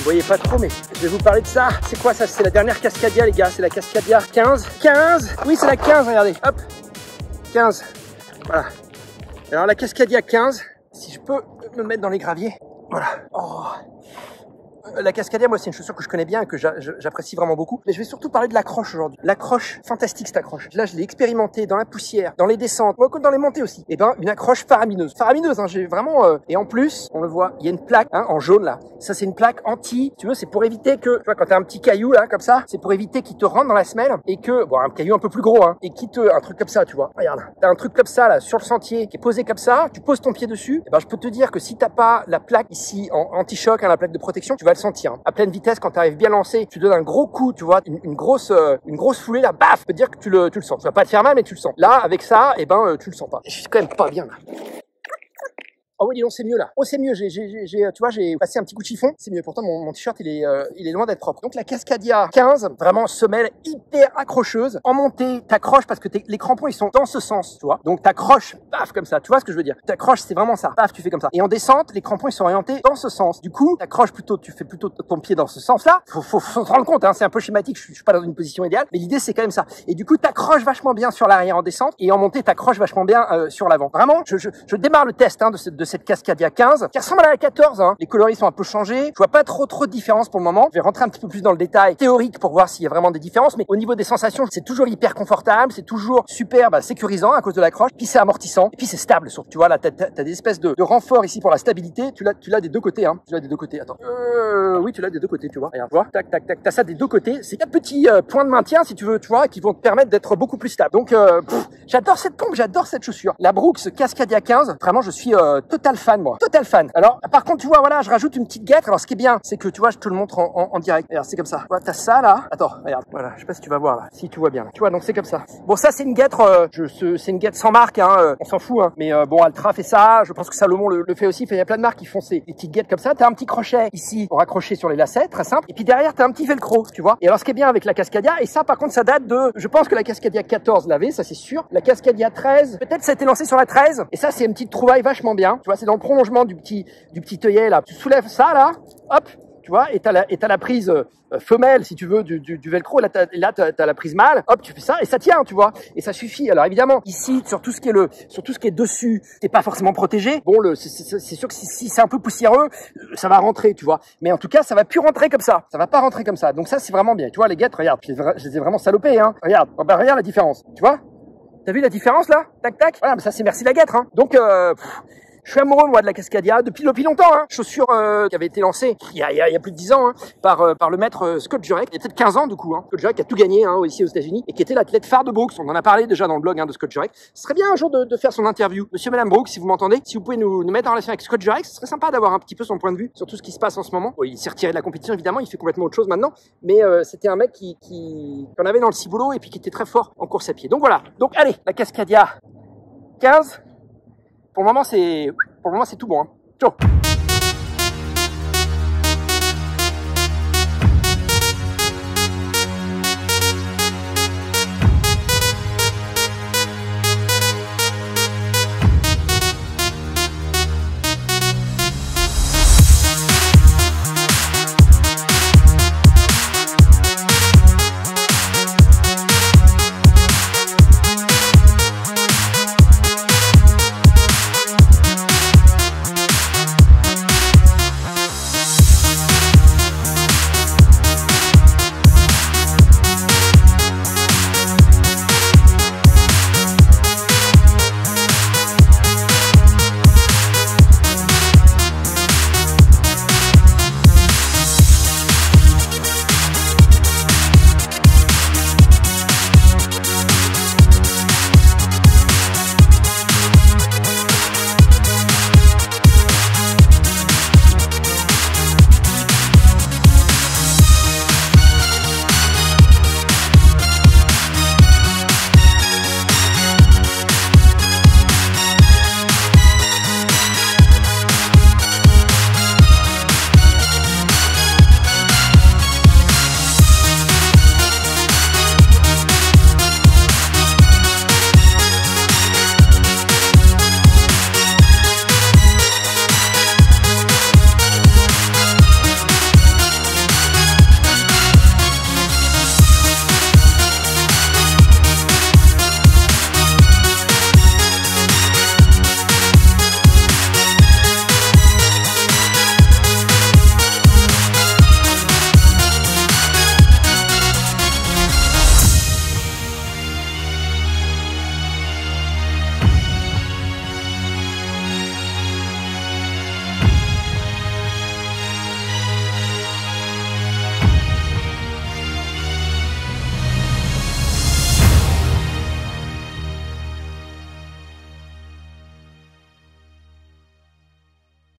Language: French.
ne voyez pas trop, mais je vais vous parler de ça. C'est quoi ça? C'est la dernière Cascadia, les gars. C'est la Cascadia 15. 15. Oui, c'est la 15, regardez. Hop. 15. Voilà. Alors la Cascadia 15, si je peux me mettre dans les graviers. Voilà. Oh. La Cascadia, moi, c'est une chaussure que je connais bien et que j'apprécie vraiment beaucoup. Mais je vais surtout parler de l'accroche aujourd'hui. L'accroche, fantastique cette accroche. Là, je l'ai expérimenté dans la poussière, dans les descentes, dans les montées aussi. Et ben, une accroche faramineuse. Faramineuse, hein, j'ai vraiment... Et en plus, on le voit, il y a une plaque hein, en jaune là. Ça, c'est une plaque anti. Tu veux, c'est pour éviter que... Tu vois, quand t'as un petit caillou là, comme ça, c'est pour éviter qu'il te rentre dans la semelle et que... Bon, un caillou un peu plus gros, hein. Et qui te... Un truc comme ça, tu vois. Regarde, t'as un truc comme ça là, sur le sentier, qui est posé comme ça. Tu poses ton pied dessus. Et ben, je peux te dire que si t'as pas la plaque ici en anti-choc, hein, la plaque de protection, tu vas le sentir. Hein. À pleine vitesse, quand tu arrives bien lancé, tu donnes un gros coup, tu vois, une grosse foulée là, baf, je peux dire que tu le sens. Ça va pas te faire mal, mais tu le sens. Là, avec ça, eh ben, tu le sens pas. Je suis quand même pas bien là. Oh oui, dis donc, c'est mieux là. Oh, c'est mieux. Tu vois, j'ai passé un petit coup de chiffon. C'est mieux. Pourtant, mon t-shirt, il est loin d'être propre. Donc, la Cascadia 15, vraiment semelle hyper accrocheuse. En montée, t'accroches parce que les crampons, ils sont dans ce sens, tu vois. Donc, t'accroches, paf, comme ça. Tu vois ce que je veux dire? T'accroches, c'est vraiment ça. Paf, tu fais comme ça. Et en descente, les crampons, ils sont orientés dans ce sens. Du coup, t'accroches plutôt, tu fais plutôt ton pied dans ce sens-là. Faut se rendre compte, hein. C'est un peu schématique. Je suis pas dans une position idéale. Mais l'idée, c'est quand même ça. Et du coup, t'accroches vachement bien sur l'arrière en descente. Et en montée, t'accroches vachement bien, sur l'avant. Vraiment, je démarre le test, hein, de cette Cascadia 15, qui ressemble à la 14, hein. Les coloris sont un peu changés. Je vois pas trop de différence pour le moment. Je vais rentrer un petit peu plus dans le détail théorique pour voir s'il y a vraiment des différences, mais au niveau des sensations, c'est toujours hyper confortable, c'est toujours super sécurisant à cause de l'accroche, puis c'est amortissant, et puis c'est stable, sauf tu vois là, t'as des espèces de renforts ici pour la stabilité, tu l'as des deux côtés, hein. Tu l'as des deux côtés, attends. Oui, tu l'as des deux côtés, tu vois. Regarde, tu vois, tac, tac, tac, t'as ça des deux côtés. C'est 4 petits points de maintien, si tu veux, tu vois, qui vont te permettre d'être beaucoup plus stable. Donc, j'adore cette pompe, j'adore cette chaussure. La Brooks Cascadia 15, vraiment, je suis total fan, moi. Total fan. Alors, par contre, tu vois, voilà, je rajoute une petite guêtre. Alors, ce qui est bien, c'est que, tu vois, je te le montre en direct. Regarde, c'est comme ça. Voilà, t'as ça, là. Attends, regarde. Voilà, je sais pas si tu vas voir, là. Si tu vois bien, là. Tu vois, donc c'est comme ça. Bon, ça, c'est une guêtre, c'est une guêtre sans marque, hein. On s'en fout, hein. Mais bon, Altra fait ça. Je pense que Salomon le fait aussi. Il y a plein de marques qui font des petites guettes comme ça. T'as un petit crochet ici pour accrocher sur les lacets, très simple. Et puis derrière, t'as un petit velcro, tu vois. Et alors, ce qui est bien avec la Cascadia, et ça, par contre, ça date de, je pense que la Cascadia 14 l'avait, ça c'est sûr. La Cascadia 13, peut-être ça a été lancé sur la 13. Et ça, c'est une petite trouvaille vachement bien. Tu vois, c'est dans le prolongement du petit œillet, là. Tu soulèves ça, là. Hop. Tu vois, et t'as la prise femelle, si tu veux, du velcro. Là, t'as la prise mâle. Hop, tu fais ça et ça tient, tu vois. Et ça suffit. Alors évidemment, ici, sur tout ce qui est dessus, t'es pas forcément protégé. Bon, c'est sûr que si c'est un peu poussiéreux, ça va rentrer, tu vois. Mais en tout cas, ça va plus rentrer comme ça. Ça va pas rentrer comme ça. Donc ça, c'est vraiment bien. Tu vois, les guêtres, regarde, je les ai vraiment salopés, hein. Regarde, regarde la différence. Tu vois? T'as vu la différence là? Tac tac. Voilà, mais ça c'est merci la guêtre, hein. Donc je suis amoureux, moi, de la Cascadia depuis longtemps, hein. Chaussure qui avait été lancée il y a plus de 10 ans, hein, par le maître Scott Jurek. Il y a peut-être 15 ans, du coup, hein. Scott Jurek a tout gagné, hein, ici aux États-Unis, et qui était l'athlète phare de Brooks. On en a parlé déjà dans le blog, hein, de Scott Jurek. Ce serait bien un jour de faire son interview. Monsieur, Madame Brooks, si vous m'entendez, si vous pouvez nous mettre en relation avec Scott Jurek, ce serait sympa d'avoir un petit peu son point de vue sur tout ce qui se passe en ce moment. Bon, il s'est retiré de la compétition, évidemment, il fait complètement autre chose maintenant, mais c'était un mec qu'on avait dans le ciboulot et puis qui était très fort en course à pied. Donc voilà. Donc allez, la Cascadia 15. Pour le moment, c'est tout bon, hein. Ciao.